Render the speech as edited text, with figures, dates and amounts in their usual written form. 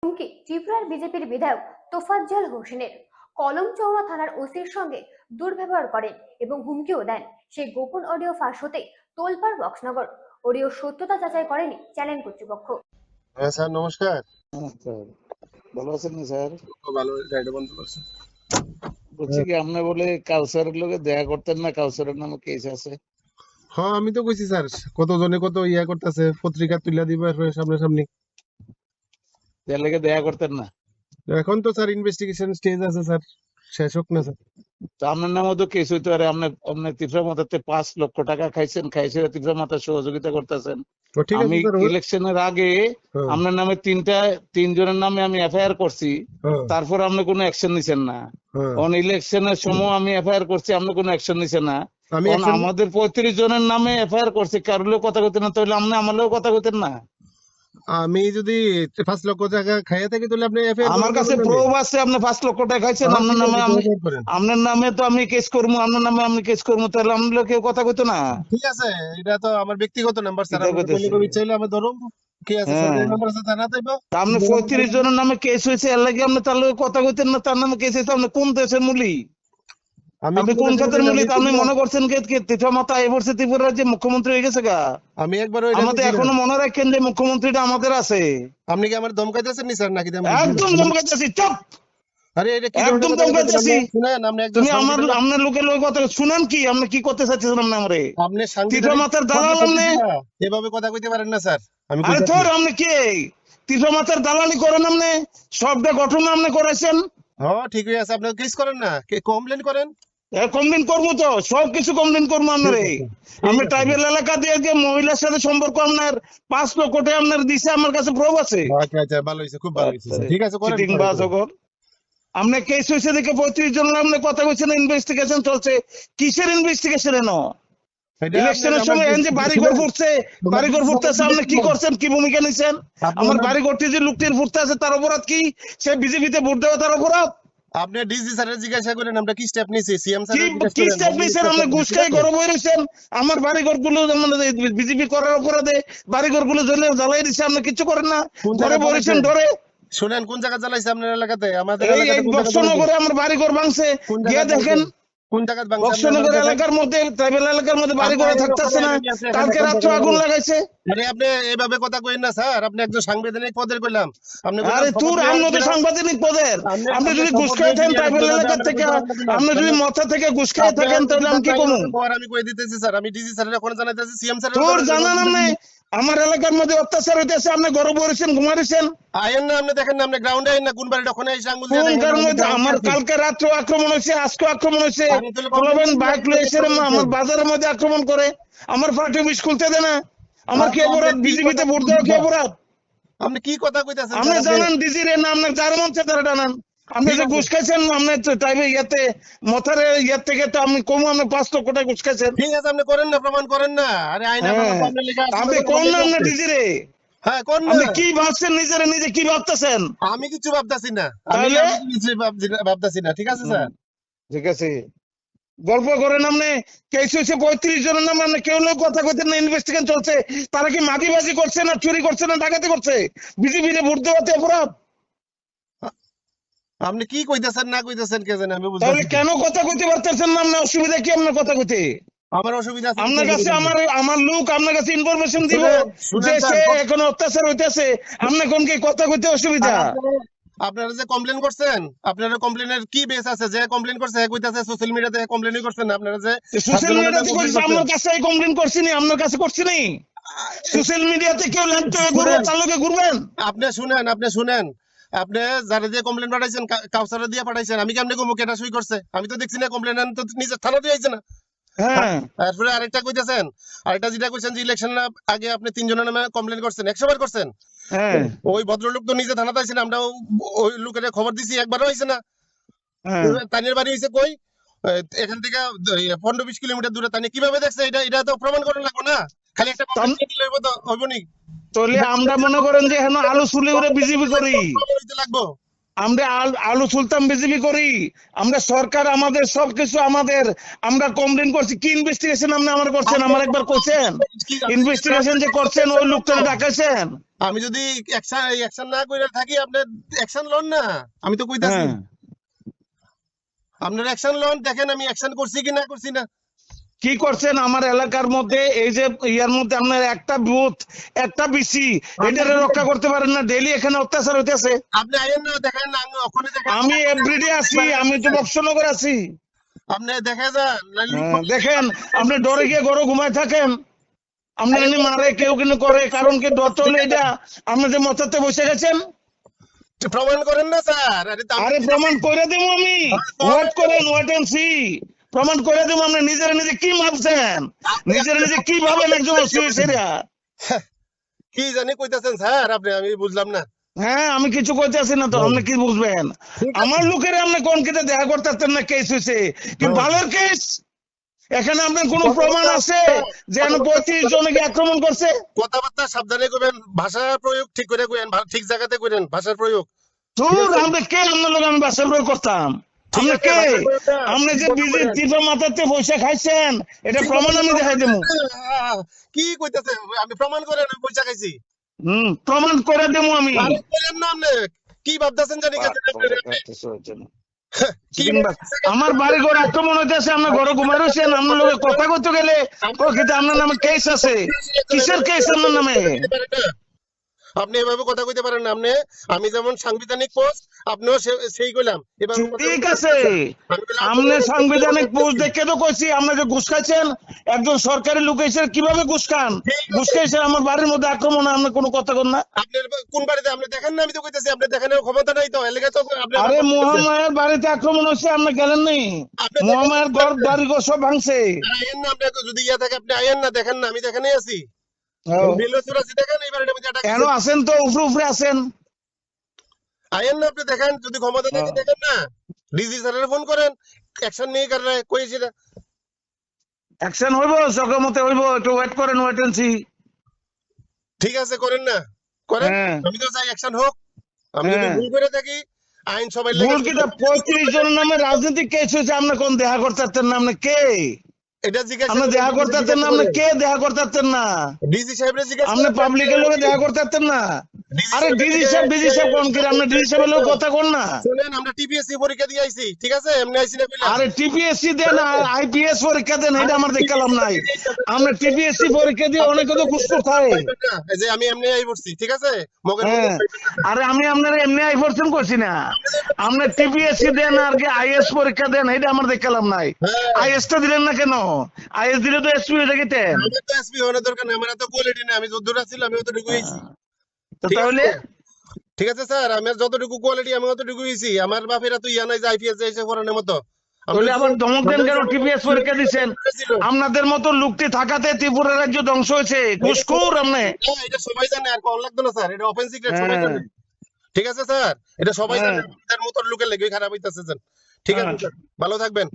হুমকি ত্রিপুরার বিজেপির বিধায়ক তোফাজ্জল হোসেনের। কলমচৌড়া থানার ওসির সঙ্গে দুর্ব্যবহার করেন এবং হুমকিও দেন। সেই গোপন অডিও ফাঁস হতে তোলপাড় বক্সনগর। অডিও সত্যতা যাচাই করেনি চ্যানেল কর্তৃপক্ষ। হ্যাঁ স্যার, নমস্কার। স্যার ভালো আছেন না স্যার? ভালো, গাড়িটা বন্ধ করছে। বলছি কি আপনি বলে কাউসারের লগে দেখা করতেন না, কাউসারের নামে কেস আছে। হ্যাঁ, আমি তো কইছি স্যার, কত জনে কত ইয়া করতেছে, পত্রিকা তুলে দিবার সামনাসামনি। তার লগে দেখা করতেন না? এখন তো স্যার ইনভেস্টিগেশন স্টেজ আছে স্যার, শেষ হোক না স্যার। তো আপনার নামও তো কেস হইতে পারে। আপনি ত্রিপুরা মাতাতে 5 লক্ষ টাকা খাইছেন, খাইছে ত্রিপুরা মাতার সহযোগিতা করতেছেন। ও ঠিক আছে আমি স্যার। ইলেকশনের আগে হ্যাঁ, আপনার নামে তিনজনের নামে আমি এফআইআর করছি, হ্যাঁ, তারপর আপনি কোনো অ্যাকশন নিছেন না। হ্যাঁ। অন ইলেকশনের সময় আমি এফআইআর করছি, আপনি কোনো অ্যাকশন নিছেন না। আমি অন action- আমাদের 35 জনের নামে এফআইআর করছি, কারোর কথা কইতেন না, তাহলে আপনি আমার লগে কথা কইতেন না। আমি যদি 5 লক্ষ টাকা খাইয়া থাকি তাহলে আপনি FIR আমার কাছে প্রুফ আছে আপনি 5 লক্ষ টাকা খাইছেন। আপনার নামে আপনার নামে তো আমি কেস করবো, আপনার নামে আমি কেস করবো, তাহলে আমি কেউ কথা কইতো না। ঠিক আছে, এটা তো আমার ব্যক্তিগত নাম্বার স্যার। এটা আমি কইতেছি। কোনো চাইলে আমি ধরুম। কি আছে স্যার, হ্যাঁ। এই নাম্বার আছে থানা তাইবা। তা আপনি 35 জনের নামে কেস হয়েছে, এর লাগে আপনি তার লগে কথা কইতেন না। তার নামে কেস হয়েছে, আপনি কোন দেশের মূলি? আপনি কোন খাতের মূলি? আপনি মনে করছেন কে ত্রিপুরা মাতা এবছর ত্রিপুরার যে মুখ্যমন্ত্রী হয়ে গেছে গা? আমি একবার আমাদের এখনো মনে রাখেন যে মুখ্যমন্ত্রীটা আমাদের আছে। আপনি কি আমার ধমকাইতেছেন নি স্যার নাকি? একদম ধমকাইতেছি, চুপ। আরে এটা কি একদম ধমকাইতেছি। শুনেন, আপনি একজন তুমি আপনার লোকের লোক কথা শুনেন কি? আপনি কি করতে চাচ্ছেন আপনি আমারে? আপনি ত্রিপুরা মাতার দালাল আপনি। এভাবে কথা কইতে পারেন না স্যার। আমি আরে তোর আপনি কে? ত্রিপুরা মাতার দালালি করেন আপনি? সবটা ঘটনা আপনি করেছেন। হ্যাঁ ঠিক আছে, আপনি কেস করেন না, কমপ্লেন করেন। কমপ্লেন করবো তো, সবকিছু কমপ্লেন করবো আপনারে। আমি ট্রাইবেল এলাকা দিয়ে যে মহিলার সাথে সম্পর্ক আপনার 5 লক্ষ টাকা আপনার দিছে, আমার কাছে প্রুফ আছে। আচ্ছা আচ্ছা, ভালো হইছে, খুব ভালো হইছে। ঠিক আছে, করেন। চিটিং বাজ ওগর। আপনি কেস হয়েছে দেখে 35 জন আপনি কথা কইছেন, ইনভেস্টিগেশন চলছে। কিসের ইনভেস্টিগেশন এনো? ইলেকশনের সময় এন যে বাড়িঘর ফুটতেছে, আপনি কি করছেন, কি ভূমিকা নিছেন? আমার বাড়িঘরটি যে লুকটির ফুটতে আছে, তার অপরাধ কি? সে বিজেপিতে ভোট দেওয়া তার অপরাধ? আপনি ডিসি স্যারের জিজ্ঞাসা করেন আমরা কি স্টেপ নিছি। সিএম স্যার কি স্টেপ নিছেন? আপনি ঘুষ খেয়ে গরম হয়ে রয়েছেন। আমার বাড়িঘর গুলো বিজেপি করার অপরাধে বাড়িঘর গুলো জ্বালাই দিচ্ছে, আপনি কিছু করেন না, ধরে বলেছেন ধরে। শুনেন, কোন জায়গা জ্বালাইছে আপনার এলাকাতে? আমাদের এই বক্সনগরে আমার বাড়িঘর ভাঙছে, গিয়ে দেখেন। কোন জায়গা বক্সনগর এলাকার মধ্যে, ট্রাইবেল এলাকার মধ্যে বাড়িঘর থাকতেছে না, কালকে রাত্রে আগুন লাগাইছে। আরে আপনি এইভাবে কথা কইেন না স্যার, আপনি একজন সাংবিধানিক পদের কইলাম। আরে তোর আমনতে সাংবাদিক পদের। আপনি যদি ঘুষ খেয়ে থাকেন ট্রাইবেল এলাকা থেকে, আপনি যদি মাথা থেকে ঘুষ খেয়ে থাকেন, তাহলে আমি কি করব? আমি কই দিতেছি স্যার, আমি ডিসি স্যারের এখন জানাইতেছি, সিএম স্যার তোর জানা নাম নাই। আমার এলাকার মধ্যে অত্যাচার হইতেছে, আপনি গরম করেছেন, ঘুমাইছেন। আয়েন না, আপনি দেখেন না, আপনি গ্রাউন্ডে আইন না, কোন বাড়িটা ওখানে এসে আঙ্গুল দিয়ে কোন কারণে আমার কালকে রাত্রে আক্রমণ হয়েছে, আজকে আক্রমণ হয়েছে। বলবেন বাইক লয়ে এসে আমার বাজারের মধ্যে আক্রমণ করে, আমার পার্টি অফিস খুলতে দেয় না। আমার কি অপরাধ? বিজেপিতে ভোট দেওয়া কি অপরাধ? আপনি কি কথা কইতাছেন? আপনি জানান ডিজির নাম, আপনার যার মন চায় তারা জানান। আপনি যে ঘুষ খাইছেন, আপনি টাইমে ইয়াতে মথারে ইয়ার থেকে তো আমি কম, আপনি 5 লক্ষ টাকা ঘুষ খাইছেন। ঠিক আছে, আপনি করেন না, প্রমাণ করেন না। আরে আইন আপনার লেখা আছে, আপনি কোন নাম না ডিজিরে? হ্যাঁ কোন না। আপনি কি ভাবছেন নিজেরে, নিজে কি ভাবতেছেন? আমি কিছু ভাবতাছি না, তাহলে কিছু ভাবতাছি না। ঠিক আছে স্যার, ঠিক আছে। গল্প করেন আপনি। কেস হয়েছে 35 জনের নামে, আপনি কেউ লোক কথা কইতেন না। ইনভেস্টিগেশন চলছে, তারা কি মাগিবাজি করছে না, চুরি করছে না, ডাকাতি করছে? বিজেপিতে ভোট দেওয়াতে অপরাধ। আপনি কি কইতাছেন না কইতাছেন কে জানে, আমি বুঝতে তাহলে কেন কথা কইতে পারতেছেন না? আপনার অসুবিধা কি আপনার কথা কইতে? আমার অসুবিধা আছে আপনার কাছে আমার লোক আপনার কাছে ইনফরমেশন দিব যে সে এখন অত্যাচার হইতেছে, আপনি কোন কি কথা কইতে অসুবিধা? আপনারা যে কমপ্লেন করছেন, আপনারা কমপ্লেনের কি বেস আছে? যে কমপ্লেন করছে হে কইতাছে সোশ্যাল মিডিয়াতে কমপ্লেনই করছেন না। আপনারা যে সোশ্যাল মিডিয়াতে কইছে, আমার কাছে কমপ্লেন করছি নি, আপনার কাছে করছি নি। সোশ্যাল মিডিয়াতে কেউ ল্যাপটপে ঘুরবে, চালকে ঘুরবেন। আপনি শুনেন, আপনি যারা দিয়ে কমপ্লেন পাঠাইছেন, কাউসারা দিয়ে পাঠাইছেন, আমি কেমনে কমু কেটা সই করছে? আমি তো দেখছি না কমপ্লেন, তো নিজের থানা দিয়ে আইছে না। হ্যাঁ, তারপরে আরেকটা কইতেছেন, আরেকটা যেটা কইছেন যে ইলেকশন আগে আপনি 3 জনের নামে কমপ্লেন করছেন, 100 বার করছেন। হ্যাঁ, ওই ভদ্রলোক তো নিজে থানাতে আইছেন, আমরা ওই লোকের খবর দিছি, একবারও হইছে না। তানের বাড়ি হইছে কই? এখান থেকে 15-20 কিলোমিটার দূরে। তানি কিভাবে দেখছে? এটা তো প্রমাণ করা লাগবে না, খালি একটা কমপ্লেন লইব তো হইব নি? তাহলে আমরা মনে করেন যে এখন আলু চুলি করে বিজেপি করি, লাগবো। আমরা আলু সুলতান বিজেপি করি, আমরা সরকার, আমাদের সবকিছু আমাদের, আমরা কমপ্লেন করছি। কি ইনভেস্টিগেশন আপনি আমার করছেন? আমার একবার করছেন ইনভেস্টিগেশন যে করছেন ওই লোকটা ডাকাইছেন? আমি যদি অ্যাকশন না করে থাকি আপনি অ্যাকশন লন না, আমি তো কইতাছি হ্যাঁ, আপনার অ্যাকশন লন, দেখেন আমি অ্যাকশন করছি কি না করছি না। কি করছেন আমার এলাকার মধ্যে? এই যে ইয়ার মধ্যে আপনার একটা বুথ, একটা বিসি, এটারে রক্ষা করতে পারেন না? ডেইলি এখানে অত্যাচার হইতেছে। আপনি আইয়েন না, দেখেন না, আমি ওখানে দেখেন, আমি এভরিডে আছি, আমি তো বক্সনগর আছি। আপনি দেখে যান দেখেন, আপনি ডরে গিয়ে ঘরে ঘুমায় থাকেন, আপনি এনে মারে কেউ কিন্তু করে, কারণ কি ডর হলে এটা আপনি যে মতাতে বসে গেছেন। প্রমাণ করেন না স্যার। আরে প্রমাণ করে দেবো আমি, ওয়েট করেন, ওয়েট এন্ড সি, প্রমাণ করে দেবো। আপনি নিজের নিজে কি ভাবছেন, নিজের নিজে কি ভাবেন একজন সুইসাইডা? কি জানি কইতাছেন স্যার আপনি, আমি বুঝলাম না। হ্যাঁ, আমি কিছু কইতেছি না তো, আপনি কি বুঝবেন? আমার লোকের আপনি কোন কেটে দেখা করতেছেন না, কেস হয়েছে কি ভালোর কেস? এখানে আপনার কোন প্রমাণ আছে যে 35 জনকে আক্রমণ করছে? কথাবার্তা সাবধানে কইবেন, ভাষা প্রয়োগ ঠিক করে কইেন, ঠিক জায়গাতে কইেন ভাষার প্রয়োগ। তোর আমরা কে, আপনার লোক আমি বাসার প্রয়োগ করতাম? আপনি কে? আপনি যে বিজেপি টিপা মাথাতে পয়সা খাইছেন, এটা প্রমাণ আমি দেখাই দেবো। কি কইতাছে? আমি প্রমাণ করেন আমি পয়সা খাইছি। প্রমাণ করে দেবো আমি। আরে করেন না আপনি, কি ভাবতাছেন জানি কি আমার বাড়ি ঘর আক্রমণ হইতেছে, আপনার ঘরে ঘুমাই রয়েছেন, আপনার লোকে কথা করতে গেলে কিন্তু আপনার নামে কেস আছে। কিসের কেস আপনার নামে? আপনি এভাবে কথা কইতে পারেন না। আপনি, আমি যেমন সাংবিধানিক পোস্ট, আপনিও সেই কইলাম এবার। ঠিক আছে, আপনি সাংবিধানিক পোস্ট দেখে তো কইছি, আপনি যে ঘুষ খাইছেন, একজন সরকারি লোক এসে কিভাবে ঘুষ খান? ঘুষ খাইছে আমার বাড়ির মধ্যে আক্রমণ, আপনি কোনো কথা কন না। আপনার কোন বাড়িতে আপনি দেখেন না? আমি তো কইতাছি আপনি দেখানোর ক্ষমতা নাই তো, এলাকা তো আপনি। আরে মহামায়ার বাড়িতে আক্রমণ হচ্ছে, আপনি গেলেন নি? মহামায়ার ঘর বাড়ি ঘর সব ভাঙছে। আইয়েন না, আপনি যদি ইয়া থাকে আপনি আইয়েন না, দেখেন না আমি দেখানেই আছি। দেখেন এই বাড়িটার মধ্যে কেন আছেন তো, উপরে উপরে আছেন। আইয়েন না, আপনি দেখেন যদি ক্ষমতা থাকে, দেখেন না। ডিজি স্যারের ফোন করেন, অ্যাকশন নিয়ে কার কইছি না। অ্যাকশন হইব, সকাল মতে হইব, একটু ওয়েট করেন, ওয়েট এন্ড সি। ঠিক আছে, করেন না, করেন। আমি তো চাই অ্যাকশন হোক। আমি যদি ভুল করে থাকি, আইন সবাই ভুল কিটা 35 জনের নামে রাজনৈতিক কেস হয়েছে, আপনি কোন দেখা করতেছেন না? আপনি কে? এটা জিজ্ঞাসা আপনি দেখা করতেছেন না? আপনি কে দেখা করতেছেন না? ডিজি সাহেবরে জিজ্ঞাসা আপনি পাবলিকের লোকে দেখা করতেছেন না? আরে ডিজি সাহেব কোন কি? আপনি ডিজি সাহেবের লোক কথা কোন না? শুনেন, আমরা টিপিএসসি পরীক্ষা দিয়ে আইছি, ঠিক আছে? এমনি আইছি না কইলা। আরে টিপিএসসি দেন আর আইপিএস পরীক্ষা দেন, এটা আমার দেখালাম নাই। আমরা টিপিএসসি পরীক্ষা দিয়ে অনেক তো ঘুষ কোথায়? এই যে আমি এমনি আই পড়ছি, ঠিক আছে? মগের আরে আমি আপনার এমনি আই পড়ছেন করছি না, আপনি টিপিএসসি দেন আর কি আইএস পরীক্ষা দেন, এটা আমার দেখালাম নাই। আইএসটা দিলেন না কেন? আইএস দিলে তো এসপি হয়ে যেতেন। আমি তো এসপি হওয়ার দরকার না, আমার এত কোয়ালিটি না, আমি যতদূর ছিল আমি অতটুকু হইছি। তাহলে ঠিক আছে স্যার, আমার যতটুকু কোয়ালিটি আমি অতটুকু হইছি। আমার বাপেরা তো ইয়া নাই যে আইপিএস এসে পড়ানোর মতো। তাহলে আবার ধমক দেন কেন? টিপিএস পরীক্ষা দিচ্ছেন, আপনাদের মতো লোকটি থাকাতে ত্রিপুরা রাজ্য ধ্বংস হয়েছে। ঘুষখোর আপনি। এটা সবাই জানে, আর কোন লাগতো না স্যার, এটা ওপেন সিক্রেট, সবাই জানে। ঠিক আছে স্যার, এটা সবাই জানে, তার মতো লোকের লেগে খারাপ হইতাছে। ঠিক আছে স্যার, ভালো থাকবেন।